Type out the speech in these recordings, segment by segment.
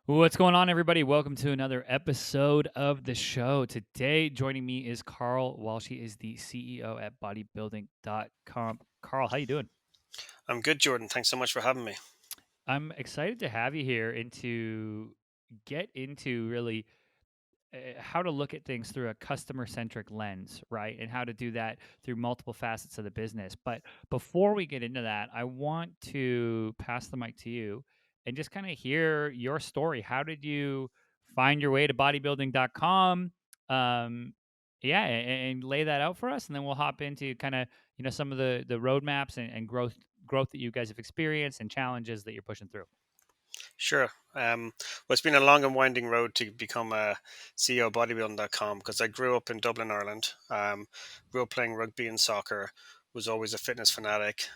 What's going on, everybody? Welcome to another episode of the show. Today, joining me is Karl Walsh. He is the CEO at Bodybuilding.com. Karl, how you doing? I'm good, Jordan. Thanks so much for having me. I'm excited to have you here and to get into really how to look at things through a customer-centric lens, right? And how to do that through multiple facets of the business. But before we get into that, I want to pass the mic to you and just kind of hear your story. How did you find your way to bodybuilding.com? Yeah, and lay that out for us, and then we'll hop into kind of some of the roadmaps and growth that you guys have experienced and challenges that you're pushing through. Sure. Well, it's been a long and winding road to become a CEO of bodybuilding.com because I grew up in Dublin, Ireland. Grew up playing rugby and soccer, was always a fitness fanatic.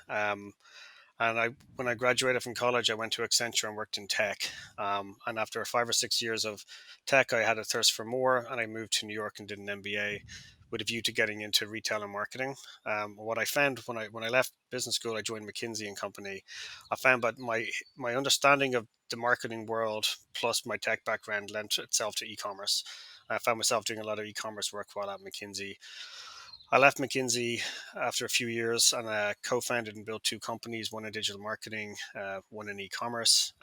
When I graduated from college, I went to Accenture and worked in tech. And after 5 or 6 years of tech, I had a thirst for more, and I moved to New York and did an MBA with a view to getting into retail and marketing. What I found when I left business school, I joined McKinsey and Company. I found that my understanding of the marketing world plus my tech background lent itself to e-commerce. I found myself doing a lot of e-commerce work while at McKinsey. I left McKinsey after a few years and co-founded and built two companies, one in digital marketing, one in e-commerce.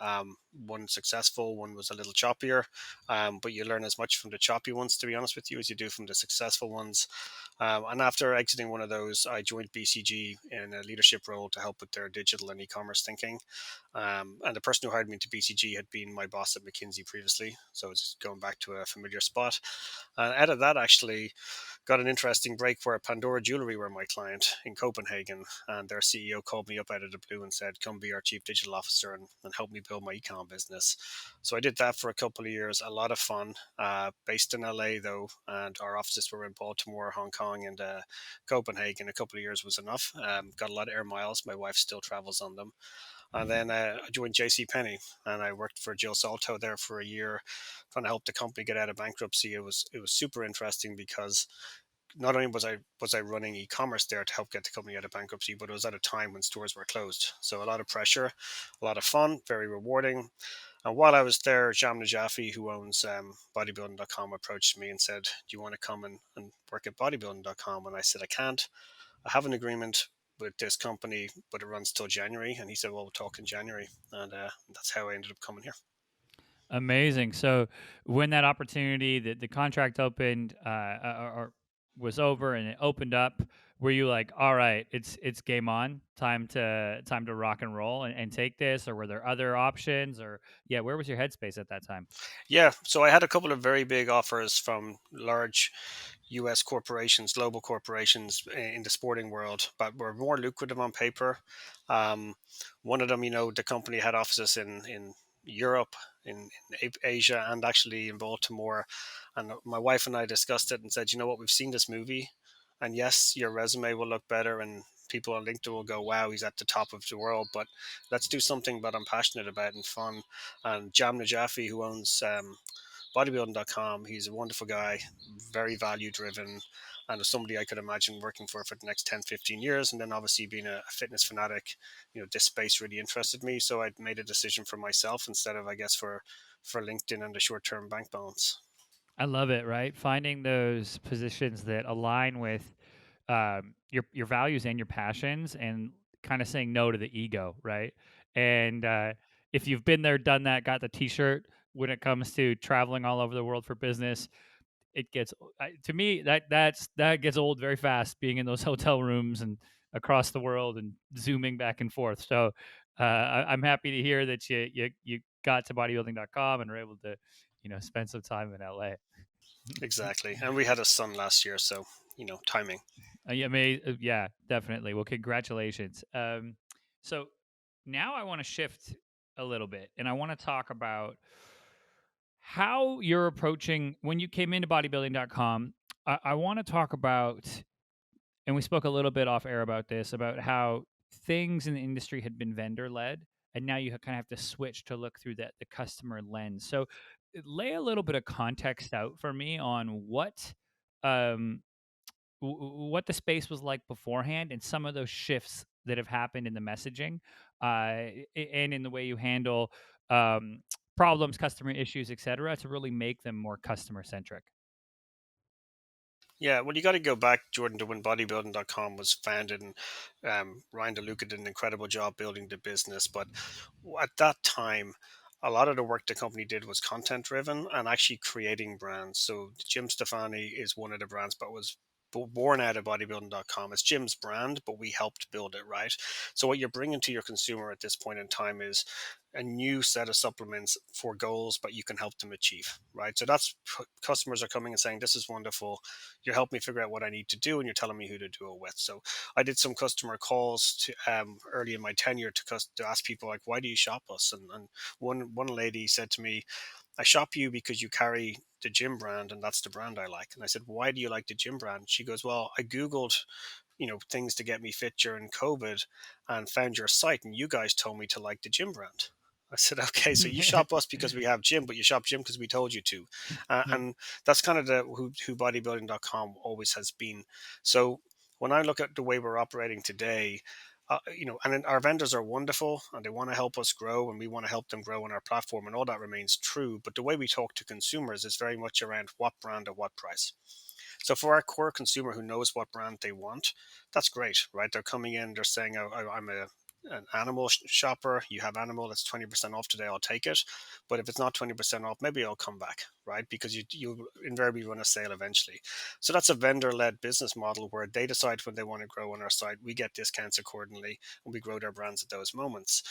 One successful, one was a little choppier, but you learn as much from the choppy ones, to be honest with you, as you do from the successful ones. And after exiting one of those, I joined BCG in a leadership role to help with their digital and e-commerce thinking. And the person who hired me to BCG had been my boss at McKinsey previously, so it's going back to a familiar spot. And out of that, actually, got an interesting break where Pandora Jewelry were my client in Copenhagen, and their CEO called me up out of the blue and said, "Come be our chief digital officer and help me build my ecom business." So I did that for a couple of years, a lot of fun. Based in LA though, and our offices were in Baltimore, Hong Kong, and Copenhagen. A couple of years was enough. Got a lot of air miles. My wife still travels on them. And then I joined JC Penney, and I worked for Jill Salto there for a year, trying to help the company get out of bankruptcy. It was super interesting because not only was I running e-commerce there to help get the company out of bankruptcy, but it was at a time when stores were closed. So a lot of pressure, a lot of fun, very rewarding. And while I was there, Jam Najafi, who owns bodybuilding.com, approached me and said, "Do you want to come and work at bodybuilding.com?" And I said, "I can't. I have an agreement with this company, but it runs till January." And he said, "Well, we'll talk in January." And that's how I ended up coming here. Amazing. So when that opportunity, the contract opened, or was over, and it opened up, were you like, "All right, it's game on, time to rock and roll and take this," or were there other options, or yeah, where was your headspace at that time? Yeah, so I had a couple of very big offers from large US corporations, global corporations in the sporting world, but were more lucrative on paper. Um, One of them, the company had offices in Europe, in Asia, and actually in Baltimore. And my wife and I discussed it and said, "You know what? We've seen this movie, and yes, your resume will look better, and people on LinkedIn will go, 'Wow, he's at the top of the world.' But let's do something that I'm passionate about and fun." And Jam Najafi, who owns bodybuilding.com. He's a wonderful guy, very value driven, and somebody I could imagine working for the next 10, 15 years. And then obviously being a fitness fanatic, this space really interested me. So I made a decision for myself instead of, I guess, for LinkedIn and the short term bank balance. I love it, right? Finding those positions that align with your values and your passions, and kind of saying no to the ego, right? And if you've been there, done that, got the T-shirt when it comes to traveling all over the world for business, it gets to me that gets old very fast. Being in those hotel rooms and across the world and zooming back and forth. So I'm happy to hear that you got to bodybuilding.com and were able to spend some time in LA. Exactly. And we had a son last year. So, timing. Yeah, yeah, definitely. Well, congratulations. So now I want to shift a little bit, and I want to talk about how you're approaching when you came into bodybuilding.com. I want to talk about, and we spoke a little bit off air about this, about how things in the industry had been vendor led, and now you kind of have to switch to look through the customer lens. So lay a little bit of context out for me on um, what the space was like beforehand and some of those shifts that have happened in the messaging, and in the way you handle um, problems, customer issues, etc., to really make them more customer centric? Yeah, well, you got to go back, Jordan, to when bodybuilding.com was founded, and Ryan DeLuca did an incredible job building the business. But at that time, a lot of the work the company did was content driven and actually creating brands. So Jim Stefani is one of the brands, but was born out of bodybuilding.com. It's Jim's brand, but we helped build it, right? So what you're bringing to your consumer at this point in time is a new set of supplements for goals, but you can help them achieve, right? So that's customers are coming and saying, "This is wonderful. You're helping me figure out what I need to do, and you're telling me who to do it with." So I did some customer calls to early in my tenure to ask people like, "Why do you shop us?" And one lady said to me, "I shop you because you carry the gym brand, and that's the brand I like." And I said, "Why do you like the gym brand?" She goes, "Well, I googled, things to get me fit during COVID, and found your site, and you guys told me to like the gym brand." I said, "Okay, so you shop us because we have gym, but you shop gym because we told you to." Yeah. And that's kind of who bodybuilding.com always has been. So when I look at the way we're operating today, and then our vendors are wonderful and they want to help us grow and we want to help them grow on our platform, and all that remains true. But the way we talk to consumers is very much around what brand at what price. So for our core consumer who knows what brand they want, that's great, right? They're coming in, they're saying, I'm an animal shopper. You have animal that's 20% off today. I'll take it. But if it's not 20% off, maybe I'll come back, right? Because you invariably run a sale eventually. So that's a vendor led business model where they decide when they want to grow on our site. We get discounts accordingly and we grow their brands at those moments.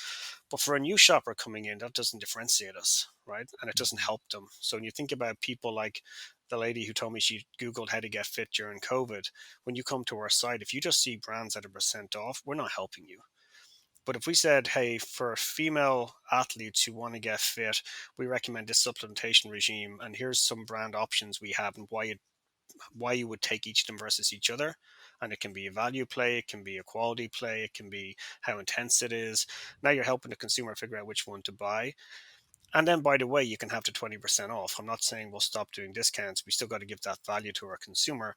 But for a new shopper coming in, that doesn't differentiate us, right? And it doesn't Mhm. help them. So when you think about people like the lady who told me she Googled how to get fit during COVID, when you come to our site, if you just see brands at a percent off, we're not helping you. But if we said, hey, for female athletes who want to get fit, we recommend this supplementation regime, and here's some brand options we have and why you would take each of them versus each other. And it can be a value play, it can be a quality play, it can be how intense it is. Now you're helping the consumer figure out which one to buy. And then, by the way, you can have the 20% off. I'm not saying we'll stop doing discounts. We still got to give that value to our consumer.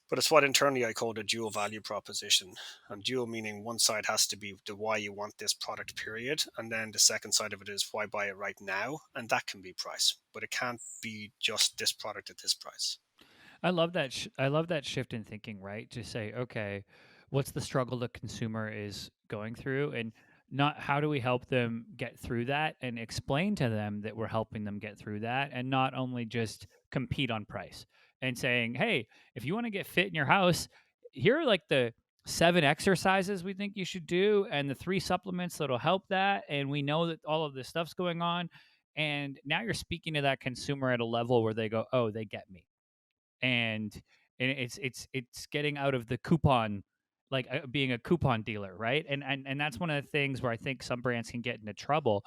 But it's what internally I call the dual value proposition. And dual meaning one side has to be the why you want this product, period. And then the second side of it is why buy it right now. And that can be price, but it can't be just this product at this price. I love that. I love that shift in thinking. Right, to say, okay, what's the struggle the consumer is going through, and not how do we help them get through that, and explain to them that we're helping them get through that, and not only just compete on price and saying, hey, if you want to get fit in your house, here are like the 7 exercises we think you should do, and the 3 supplements that'll help that, and we know that all of this stuff's going on, and now you're speaking to that consumer at a level where they go, oh, they get me, and it's getting out of the coupon, like being a coupon dealer, right? And that's one of the things where I think some brands can get into trouble.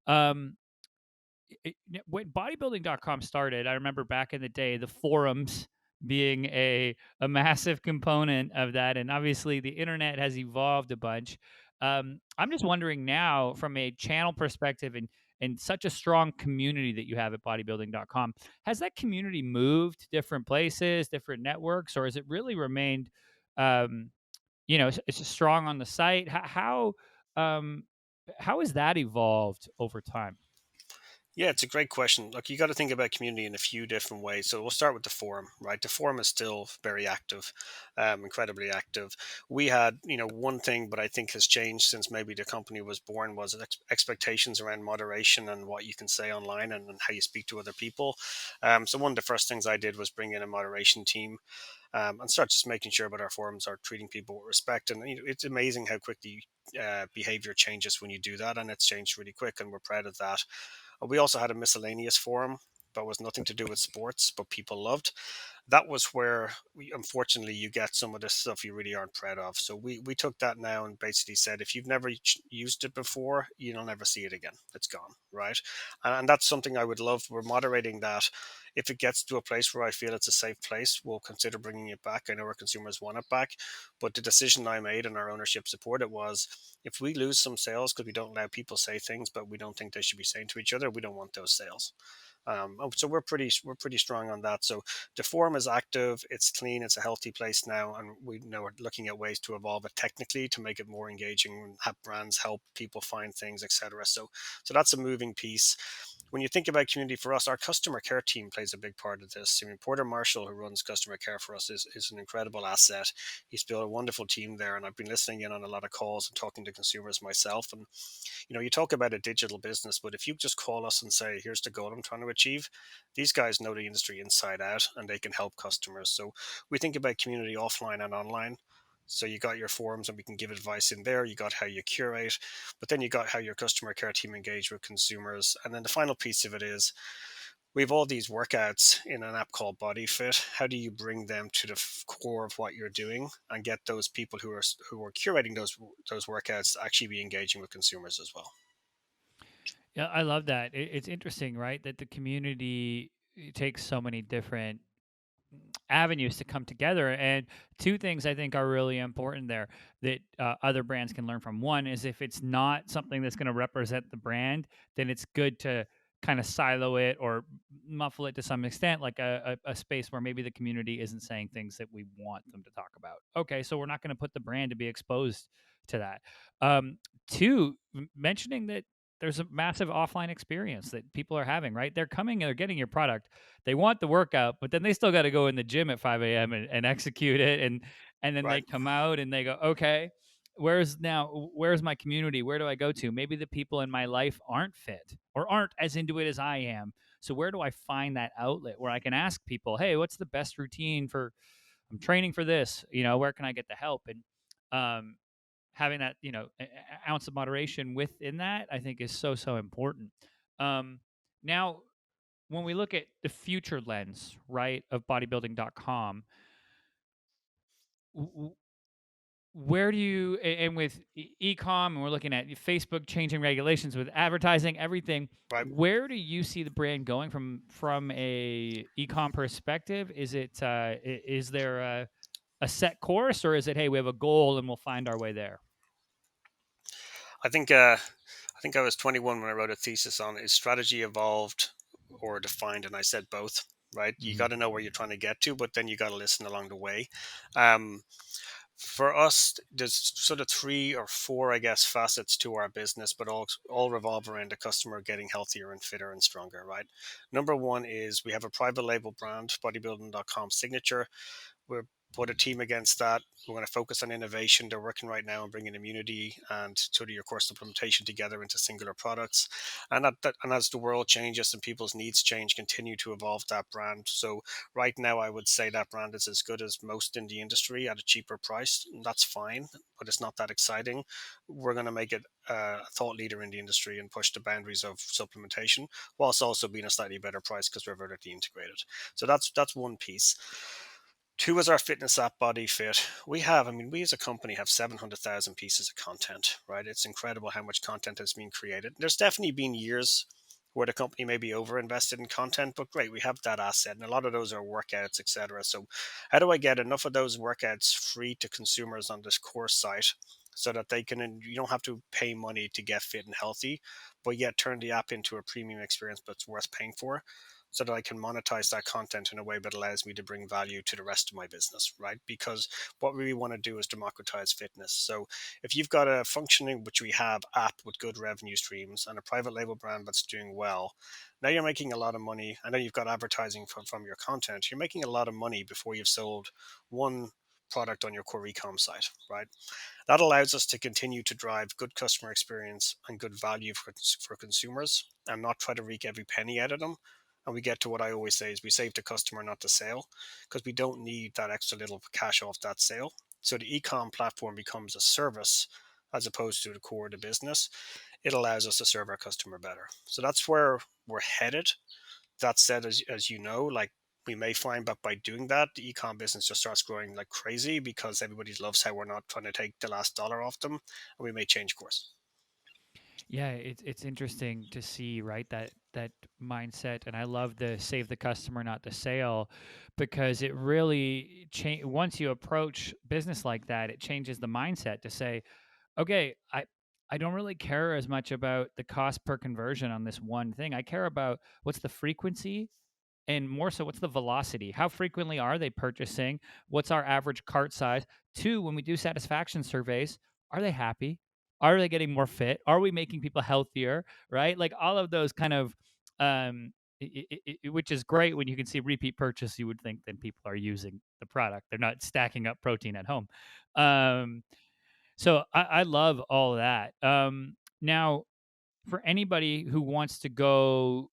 um when bodybuilding.com started, I remember back in the day, the forums being a massive component of that, and obviously the internet has evolved a bunch. I'm just wondering now, from a channel perspective, and such a strong community that you have at bodybuilding.com, has that community moved to different places, different networks, or has it really remained, um, it's strong on the site? Um, how has that evolved over time? Yeah, it's a great question. Look, you got to think about community in a few different ways. So we'll start with the forum, right? The forum is still very active, incredibly active. We had, one thing, but I think has changed since maybe the company was born was expectations around moderation and what you can say online and how you speak to other people. So one of the first things I did was bring in a moderation team and start just making sure that our forums are treating people with respect. And it's amazing how quickly behavior changes when you do that, and it's changed really quick, and we're proud of that. We also had a miscellaneous forum that was nothing to do with sports, but people loved. That was where unfortunately you get some of the stuff you really aren't proud of. So we took that now and basically said, if you've never used it before, you'll never see it again. It's gone, right? And that's something I would love. We're moderating that. If it gets to a place where I feel it's a safe place, we'll consider bringing it back. I know our consumers want it back, but the decision I made and our ownership supported was, if we lose some sales because we don't allow people say things, but we don't think they should be saying to each other, we don't want those sales. So we're pretty strong on that. So the forum is active, it's clean, it's a healthy place now, and we know we're looking at ways to evolve it technically to make it more engaging and have brands help people find things, etc. So that's a moving piece. when you think about community for us, our customer care team plays a big part of this. I mean, Porter Marshall, who runs customer care for us, is an incredible asset. He's built a wonderful team there, and I've been listening in on a lot of calls and talking to consumers myself. And you talk about a digital business, but if you just call us and say, here's the goal I'm trying to achieve, these guys know the industry inside out and they can help customers. So we think about community offline and online. So you got your forums and we can give advice in there. You got how you curate, but then you got how your customer care team engage with consumers. And then the final piece of it is we have all these workouts in an app called BodyFit. How do you bring them to the core of what you're doing and get those people who are curating those workouts to actually be engaging with consumers as well? Yeah, I love that. It's interesting, right? That the community takes so many different avenues to come together. And two things I think are really important there that other brands can learn from. One is if it's not something that's going to represent the brand, then it's good to kind of silo it or muffle it to some extent, like a space where maybe the community isn't saying things that we want them to talk about. Okay, so we're not going to put the brand to be exposed to that. Um, Two, mentioning that there's a massive offline experience that people are having, right? They're coming, they're getting your product, they want the workout, but then they still got to go in the gym at 5 a.m. And execute it. And then Right. they come out and they go, okay, where's my community? Where do I go to? Maybe the people in my life aren't fit or aren't as into it as I am. So where do I find that outlet where I can ask people, hey, what's the best routine for I'm training for this? Where can I get the help? And um, having that, ounce of moderation within that, I think is so important. Um, Now, when we look at the future lens, right, of bodybuilding.com, where do you, and with e-com, and we're looking at Facebook changing regulations with advertising, everything, Right. where do you see the brand going from a e-com perspective? Is it is there a set course, or is it, hey, we have a goal and we'll find our way there? I think I was 21 when I wrote a thesis on is strategy evolved or defined, and I said both. Right, you got Mhm. to know where you're trying to get to, but then you got to listen along the way. Um, for us, there's sort of three or four, I guess, facets to our business, but all revolve around the customer getting healthier and fitter and stronger. Right. Number one is we have a private label brand, bodybuilding.com signature. We're put a team against that. We're going to focus on innovation. They're working right now on bringing immunity and sort of your course implementation together into singular products. And as the world changes and people's needs change, continue to evolve that brand. So right now, I would say that brand is as good as most in the industry at a cheaper price. That's fine, but it's not that exciting. We're going to make it a thought leader in the industry and push the boundaries of supplementation, whilst also being a slightly better price because we're vertically integrated. So that's one piece. Two is our fitness app, Body Fit. We as a company have 700,000 pieces of content, right? It's incredible how much content has been created. There's definitely been years where the company may be over invested in content, but great, we have that asset. And a lot of those are workouts, etc. So, how do I get enough of those workouts free to consumers on this course site so that you don't have to pay money to get fit and healthy, but yet turn the app into a premium experience that's worth paying for? So that I can monetize that content in a way that allows me to bring value to the rest of my business, right? Because what we want to do is democratize fitness. So if you've got a functioning, which we have, app with good revenue streams and a private label brand that's doing well, now you're making a lot of money. I know you've got advertising from your content. You're making a lot of money before you've sold one product on your core ecom site, right? That allows us to continue to drive good customer experience and good value for consumers and not try to wreak every penny out of them. And we get to what I always say is we save the customer, not the sale, because we don't need that extra little cash off that sale. So the ecom platform becomes a service as opposed to the core of the business. It allows us to serve our customer better. So that's where we're headed. That said, as you know, like we may find that by doing that, the ecom business just starts growing like crazy because everybody loves how we're not trying to take the last dollar off them, and we may change course. Yeah, it's interesting to see, right, that mindset, and I love the save the customer, not the sale, because it really once you approach business like that, it changes the mindset to say, okay, I don't really care as much about the cost per conversion on this one thing. I care about what's the frequency and more so what's the velocity? How frequently are they purchasing? What's our average cart size? Two, when we do satisfaction surveys, are they happy? Are they getting more fit? Are we making people healthier? Right? Like all of those kind of which is great when you can see repeat purchase. You would think then people are using the product; they're not stacking up protein at home. Um, so I love all of that. Now, for anybody who wants to go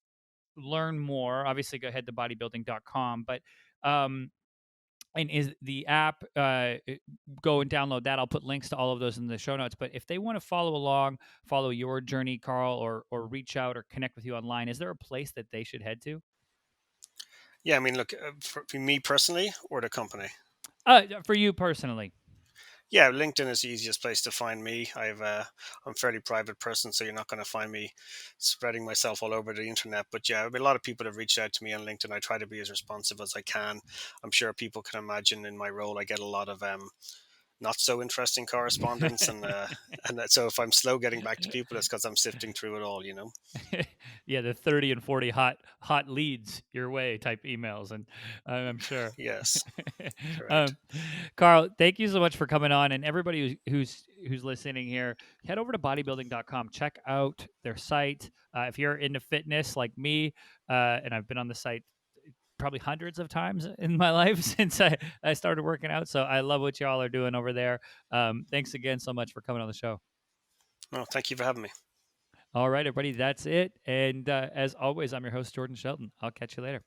learn more, obviously go ahead to bodybuilding.com. But um, and is the app go and download that. I'll put links to all of those in the show notes. But if they want to follow along, follow your journey, Karl, or reach out or connect with you online, is there a place that they should head to? Yeah, I mean, look, for me personally or the company. For you personally. Yeah, LinkedIn is the easiest place to find me. I'm a fairly private person, so you're not going to find me spreading myself all over the internet. But yeah, I mean, a lot of people have reached out to me on LinkedIn. I try to be as responsive as I can. I'm sure people can imagine in my role, I get a lot of not so interesting correspondence, so if I'm slow getting back to people, it's because I'm sifting through it all. You know. Yeah, the 30 and 40 hot leads your way type emails, and I'm sure. Yes, correct. um, Karl, thank you so much for coming on, and everybody who's listening here, head over to bodybuilding.com, check out their site. If you're into fitness like me, and I've been on the site probably hundreds of times in my life since I started working out, so I love what y'all are doing over there. Thanks again so much for coming on the show. No, thank you for having me. All right, everybody, that's it. And as always, I'm your host, Jordan Shelton. I'll catch you later.